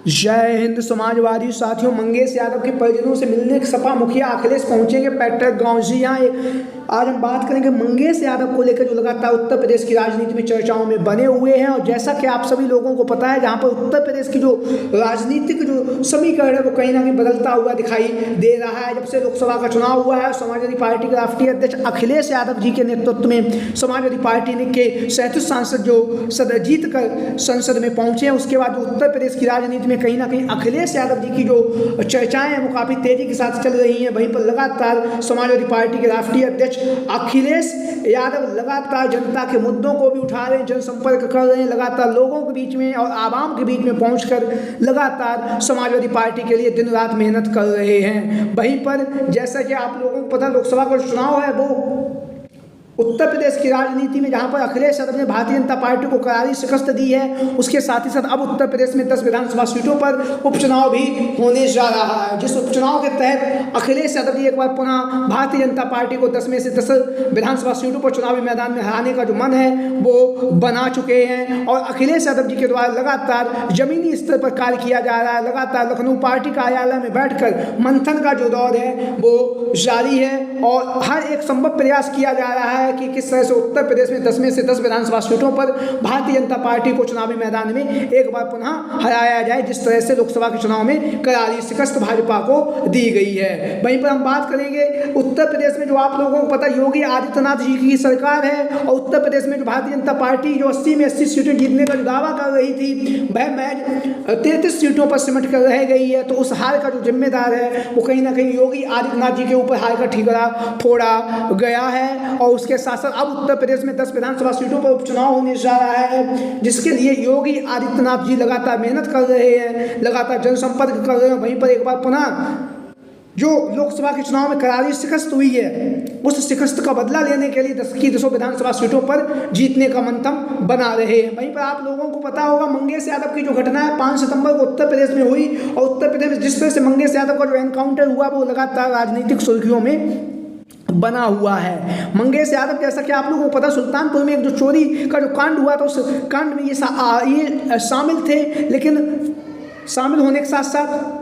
जय हिंद। समाजवादी साथियों, मंगेश यादव के परिजनों से मिलने सपा मुखिया अखिलेश पहुंचेंगे पैट्रिक गांव। जी यहाँ आज हम बात करेंगे मंगेश यादव को लेकर जो लगातार उत्तर प्रदेश की राजनीति में चर्चाओं में बने हुए हैं। और जैसा कि आप सभी लोगों को पता है, जहां पर उत्तर प्रदेश की जो राजनीतिक जो समीकरण है वो कहीं ना कहीं बदलता हुआ दिखाई दे रहा है। जब से लोकसभा का चुनाव हुआ है, समाजवादी पार्टी के राष्ट्रीय अध्यक्ष अखिलेश यादव जी के नेतृत्व में समाजवादी पार्टी ने के 37 सांसद जो जीत कर संसद में पहुंचे हैं, उसके बाद उत्तर प्रदेश की राजनीति में कहीं ना कहीं अखिलेश यादव जी की जो चर्चाएं हैं वो काफी तेजी के साथ चल रही हैं। वहीं पर लगातार समाजवादी पार्टी के राष्ट्रीय अध्यक्ष अखिलेश यादव लगातार जनता के मुद्दों को भी उठा रहे हैं, जनसंपर्क कर रहे हैं, लगातार लोगों के बीच में और आवाम के बीच में पहुंचकर लगातार समाजवादी पार्टी के लिए दिन रात मेहनत कर रहे हैं। वहीं पर जैसा कि आप लोगों को पता, लोकसभा का चुनाव है वो उत्तर प्रदेश की राजनीति में जहां पर अखिलेश यादव ने भारतीय जनता पार्टी को करारी शिकस्त दी है, उसके साथ ही साथ अब उत्तर प्रदेश में 10 विधानसभा सीटों पर उपचुनाव भी होने जा रहा है, जिस उपचुनाव के तहत अखिलेश यादव जी एक बार पुनः भारतीय जनता पार्टी को 10 में से 10 विधानसभा सीटों पर चुनावी मैदान में हराने का जो मन है वो बना चुके हैं। और अखिलेश यादव जी के द्वारा लगातार जमीनी स्तर पर कार्य किया जा रहा है। लगातार लखनऊ पार्टी कार्यालय में बैठकर मंथन का जो दौर है वो जारी है और हर एक संभव प्रयास किया जा रहा है कि किस तरह से उत्तर प्रदेश में 10 में से 10 विधानसभा सीटों पर भारतीय जनता पार्टी को चुनावी मैदान में एक बार पुनः हराया जाए, जिस तरह से लोकसभा के चुनाव में करारी शिकस्त भाजपा को दी गई है। वहीं पर हम बात करेंगे उत्तर प्रदेश में जो आप लोगों को पता योगी आदित्यनाथ जी की सरकार है और उत्तर प्रदेश में जो भारतीय जनता पार्टी जो 80 में 80 सीटें जीतने का दावा कर रही थी वह महज 33 सीटों पर सिमट कर रह गई है। तो उस हार का जो जिम्मेदार है वो कहीं ना कहीं योगी आदित्यनाथ जी के ऊपर हार का ठिकाना फोड़ा गया है। और उसके साथ साथ अब उत्तर प्रदेश में 10 विधानसभा सीटों पर उपचुनाव होने जा रहा है, जिसके लिए योगी आदित्यनाथ जी लगातार मेहनत कर रहे हैं, लगातार जनसंपर्क कर रहे हैं। वहीं पर एक बार पुनः जो लोकसभा के चुनाव में करारी शिकस्त हुई है उस शिकस्त का बदला लेने के लिए 10 की 200 विधानसभा सीटों पर जीतने का मंतम बना रहे हैं। वहीं पर आप लोगों को पता होगा मंगेश यादव की जो घटना है 5 सितंबर को उत्तर प्रदेश में हुई और उत्तर प्रदेश में जिस तरह से मंगेश यादव का जो एनकाउंटर हुआ वो लगातार राजनीतिक सुर्खियों में बना हुआ है। मंगेश यादव, जैसा कि आप लोगों को पता, सुल्तानपुर में एक जो चोरी का जो कांड हुआ था उस कांड में ये शामिल थे, लेकिन शामिल होने के साथ साथ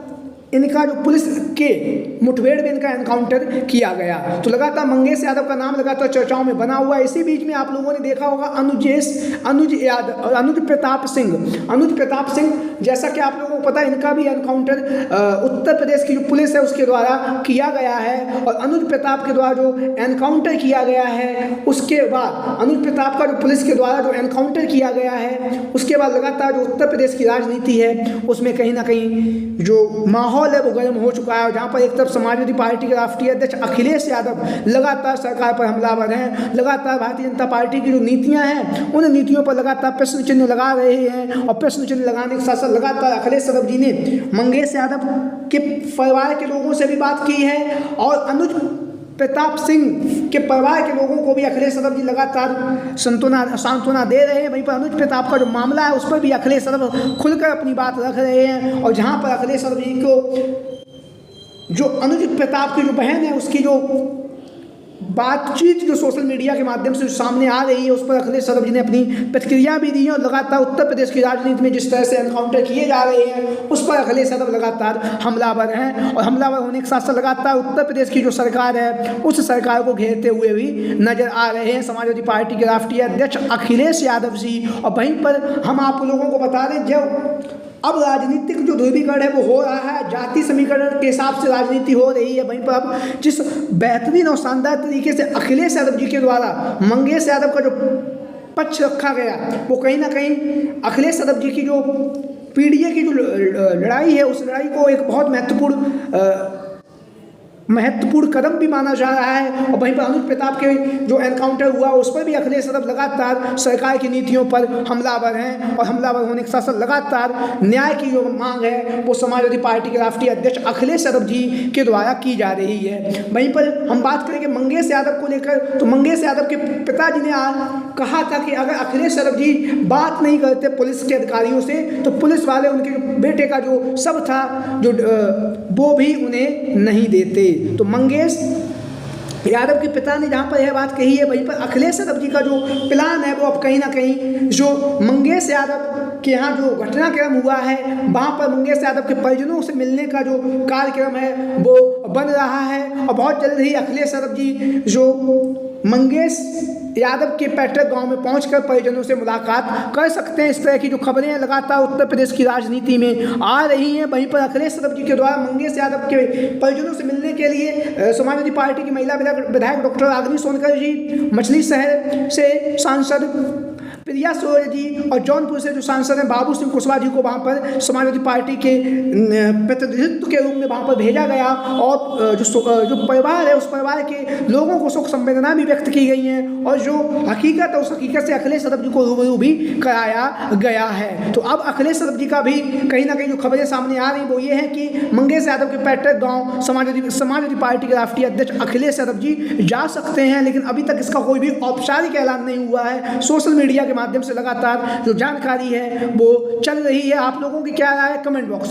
इनका जो पुलिस के मुठभेड़ में इनका एनकाउंटर किया गया। तो लगातार मंगेश यादव का नाम लगातार चर्चाओं में बना हुआ है। इसी बीच में आप लोगों ने देखा होगा अनुज यादव और अनुज प्रताप सिंह, जैसा कि आप लोगों को पता है इनका भी एनकाउंटर उत्तर प्रदेश की जो पुलिस है उसके द्वारा किया गया है। और अनुज प्रताप के द्वारा जो एनकाउंटर किया गया है उसके बाद अनुज प्रताप का जो पुलिस के द्वारा जो एनकाउंटर किया गया है उसके बाद लगातार जो उत्तर प्रदेश की राजनीति है उसमें कहीं ना कहीं जो माहौल है वो गर्म हो चुका है। जहां पर एक तरफ समाजवादी पार्टी के राष्ट्रीय अध्यक्ष अखिलेश यादव लगातार सरकार पर हमलावर हैं, लगातार भारतीय जनता पार्टी की जो नीतियां हैं उन नीतियों पर लगातार प्रश्न चिन्ह लगा रहे हैं। और प्रश्न चिन्ह लगाने के साथ साथ लगातार अखिलेश यादव जी ने मंगेश यादव के परिवार के लोगों से भी बात की है और अनुज प्रताप सिंह के परिवार के लोगों को भी अखिलेश यादव जी लगातार सांत्वना दे रहे हैं। वहीं पर अनुज प्रताप का जो मामला है उस पर भी अखिलेश यादव खुलकर अपनी बात रख रहे हैं। और जहां पर अखिलेश यादव जी को जो अनुज प्रताप की जो बहन है उसकी जो बातचीत जो सोशल मीडिया के माध्यम से सामने आ रही है उस पर अखिलेश यादव जी ने अपनी प्रतिक्रिया भी दी है। और लगातार उत्तर प्रदेश की राजनीति में जिस तरह से एनकाउंटर किए जा रहे हैं उस पर अखिलेश यादव लगातार हमलावर हैं। और हमलावर होने के साथ साथ लगातार उत्तर प्रदेश की जो सरकार है उस सरकार को घेरते हुए भी नजर आ रहे हैं समाजवादी पार्टी के राष्ट्रीय अध्यक्ष अखिलेश यादव जी। और वहीं पर हम आप लोगों को बता दें, जब अब राजनीतिक जो ध्रुवीकरण है वो हो रहा है, जाति समीकरण के हिसाब से राजनीति हो रही है। वहीं पर अब जिस बेहतरीन और शानदार तरीके से अखिलेश यादव जी के द्वारा मंगेश यादव का जो पक्ष रखा गया वो कहीं ना कहीं अखिलेश यादव जी की जो पीडीए की जो लड़ाई है उस लड़ाई को एक बहुत महत्वपूर्ण कदम भी माना जा रहा है। और वहीं पर अनुज प्रताप के जो एनकाउंटर हुआ उस पर भी अखिलेश यादव लगातार सरकार की नीतियों पर हमलावर हैं। और हमलावर होने के साथ साथ लगातार न्याय की जो मांग है वो समाजवादी पार्टी के राष्ट्रीय अध्यक्ष अखिलेश यादव जी के द्वारा की जा रही है। वहीं पर हम बात करेंगे मंगेश यादव को लेकर, तो मंगेश यादव के पिताजी ने कहा था कि अगर अखिलेश यादव जी बात नहीं करते पुलिस के अधिकारियों से तो पुलिस वाले उनके बेटे का जो शव था जो वो भी उन्हें नहीं देते। तो मंगेश यादव के पिता ने जहाँ पर यह बात कही है, वहीं पर अखिलेश यादव जी का जो प्लान है वो अब कहीं ना कहीं जो मंगेश यादव के यहाँ जो घटनाक्रम हुआ है वहाँ पर मंगेश यादव के परिजनों से मिलने का जो कार्यक्रम है वो बन रहा है। और बहुत जल्द ही अखिलेश यादव जी जो मंगेश यादव के पैतृक गांव में पहुंचकर परिजनों से मुलाकात कर सकते हैं। इस तरह की जो खबरें लगातार उत्तर प्रदेश की राजनीति में आ रही हैं। वहीं पर अखिलेश यादव जी के द्वारा मंगेश यादव के परिजनों से मिलने के लिए समाजवादी पार्टी की महिला विधायक डॉक्टर रागिनी सोनकर जी, मछली शहर से सांसद प्रिया सूर्य जी और जौनपुर से जो सांसद हैं बाबू सिंह कुशवाहा जी को वहाँ पर समाजवादी पार्टी के प्रतिनिधित्व के रूप में वहाँ पर भेजा गया। और जो परिवार है उस परिवार के लोगों को शोक संवेदना भी व्यक्त की गई हैं और जो हकीकत है उस हकीकत से अखिलेश यादव जी को रूबरू भी कराया गया है। तो अब अखिलेश यादव जी का भी कहीं ना कहीं जो खबरें सामने आ रही वो ये है कि मंगेश यादव के पैतृक गाँव समाजवादी पार्टी के राष्ट्रीय अध्यक्ष अखिलेश यादव जी जा सकते हैं, लेकिन अभी तक इसका कोई भी औपचारिक ऐलान नहीं हुआ है। सोशल मीडिया के माध्यम से लगातार जो जानकारी है वो चल रही है। आप लोगों की क्या राय है कमेंट बॉक्स में